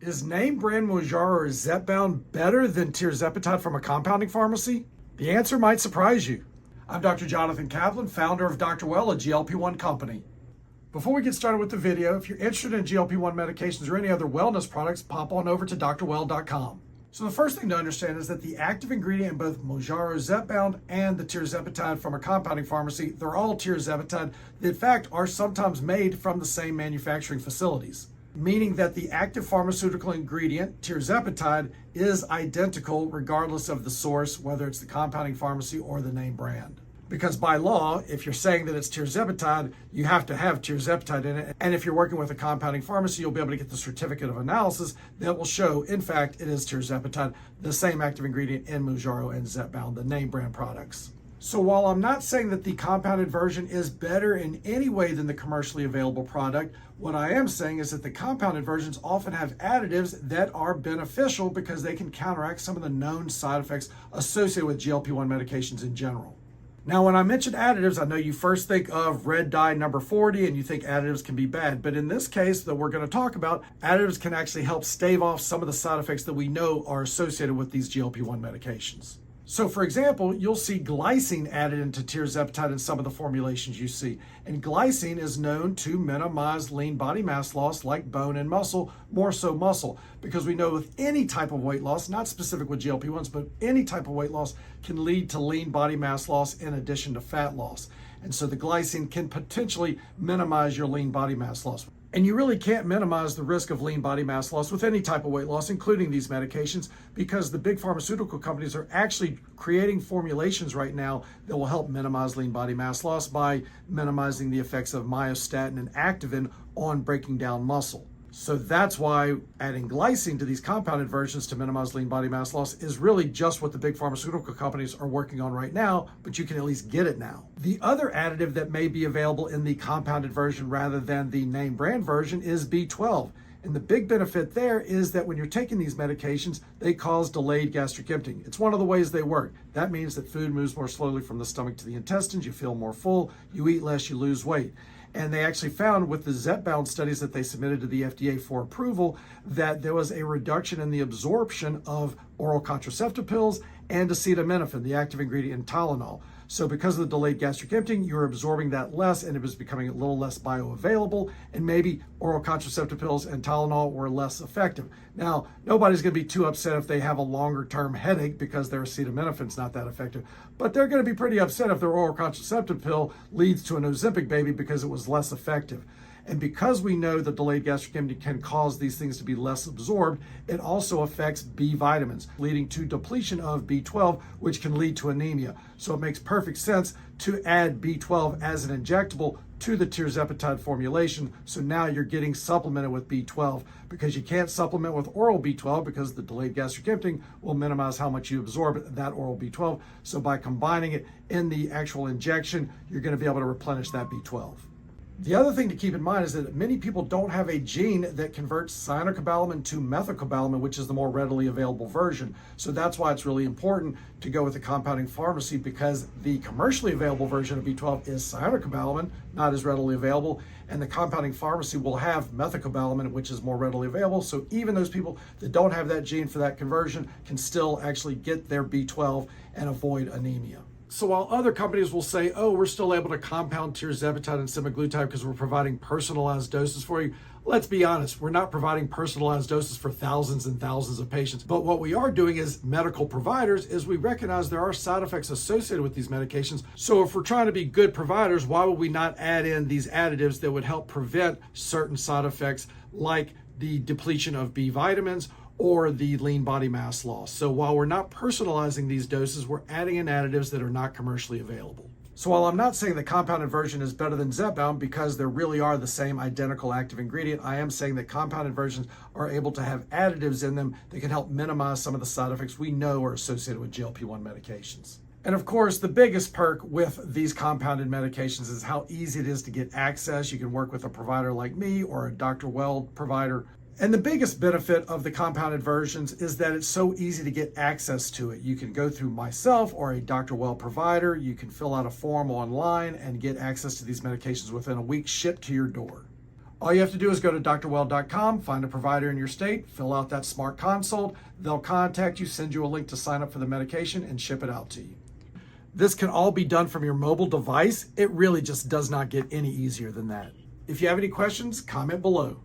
Is name brand Mounjaro or Zepbound better than Tirzepatide from a compounding pharmacy? The answer might surprise you. I'm Dr. Jonathan Kaplan, founder of Dr. Well, a GLP-1 company. Before we get started with the video, if you're interested in GLP-1 medications or any other wellness products, pop on over to drwell.com. So the first thing to understand is that the active ingredient in both Mounjaro, Zepbound, and the Tirzepatide from a compounding pharmacy, they're all Tirzepatide that in fact are sometimes made from the same manufacturing facilities, meaning that the active pharmaceutical ingredient, Tirzepatide, is identical regardless of the source, whether it's the compounding pharmacy or the name brand. Because by law, if you're saying that it's Tirzepatide, you have to have Tirzepatide in it. And if you're working with a compounding pharmacy, you'll be able to get the certificate of analysis that will show, in fact, it is Tirzepatide, the same active ingredient in Mounjaro and Zepbound, the name brand products. So while I'm not saying that the compounded version is better in any way than the commercially available product, what I am saying is that the compounded versions often have additives that are beneficial because they can counteract some of the known side effects associated with GLP-1 medications in general. Now, when I mention additives, I know you first think of red dye number 40 and you think additives can be bad. But in this case that we're going to talk about, additives can actually help stave off some of the side effects that we know are associated with these GLP-1 medications. So for example, you'll see glycine added into Tirzepatide in some of the formulations you see. And glycine is known to minimize lean body mass loss like bone and muscle, more so muscle, because we know with any type of weight loss, not specific with GLP-1s, but any type of weight loss can lead to lean body mass loss in addition to fat loss. And so the glycine can potentially minimize your lean body mass loss. And you really can't minimize the risk of lean body mass loss with any type of weight loss, including these medications, because the big pharmaceutical companies are actually creating formulations right now that will help minimize lean body mass loss by minimizing the effects of myostatin and activin on breaking down muscle. So that's why adding glycine to these compounded versions to minimize lean body mass loss is really just what the big pharmaceutical companies are working on right now, but you can at least get it now. The other additive that may be available in the compounded version rather than the name brand version is B12. And the big benefit there is that when you're taking these medications, they cause delayed gastric emptying. It's one of the ways they work. That means that food moves more slowly from the stomach to the intestines, you feel more full, you eat less, you lose weight. And they actually found with the Zepbound studies that they submitted to the FDA for approval that there was a reduction in the absorption of oral contraceptive pills and acetaminophen, the active ingredient in Tylenol. So because of the delayed gastric emptying, you're absorbing that less and it was becoming a little less bioavailable, and maybe oral contraceptive pills and Tylenol were less effective. Now, nobody's going to be too upset if they have a longer term headache because their acetaminophen's not that effective, but they're going to be pretty upset if their oral contraceptive pill leads to an Ozempic baby because it was less effective. And because we know that delayed gastric emptying can cause these things to be less absorbed, it also affects B vitamins, leading to depletion of B12, which can lead to anemia. So it makes perfect sense to add B12 as an injectable to the Tirzepatide formulation. So now you're getting supplemented with B12 because you can't supplement with oral B12 because the delayed gastric emptying will minimize how much you absorb that oral B12. So by combining it in the actual injection, you're going to be able to replenish that B12. The other thing to keep in mind is that many people don't have a gene that converts cyanocobalamin to methylcobalamin, which is the more readily available version. So that's why it's really important to go with a compounding pharmacy, because the commercially available version of B12 is cyanocobalamin, not as readily available, and the compounding pharmacy will have methylcobalamin, which is more readily available. So even those people that don't have that gene for that conversion can still actually get their B12 and avoid anemia. So while other companies will say, oh, we're still able to compound Tirzepatide and semaglutide because we're providing personalized doses for you, let's be honest, we're not providing personalized doses for thousands and thousands of patients. But what we are doing as medical providers is we recognize there are side effects associated with these medications. So if we're trying to be good providers, why would we not add in these additives that would help prevent certain side effects like the depletion of B vitamins or the lean body mass loss? So while we're not personalizing these doses, we're adding in additives that are not commercially available. So while I'm not saying the compounded version is better than Zepbound because there really are the same identical active ingredient, I am saying that compounded versions are able to have additives in them that can help minimize some of the side effects we know are associated with GLP-1 medications. And of course, the biggest perk with these compounded medications is how easy it is to get access. You can work with a provider like me or a Dr. Well provider. And the biggest benefit of the compounded versions is that it's so easy to get access to it. You can go through myself or a Dr. Well provider. You can fill out a form online and get access to these medications within a week shipped to your door. All you have to do is go to drwell.com, find a provider in your state, fill out that smart consult. They'll contact you, send you a link to sign up for the medication, and ship it out to you. This can all be done from your mobile device. It really just does not get any easier than that. If you have any questions, comment below.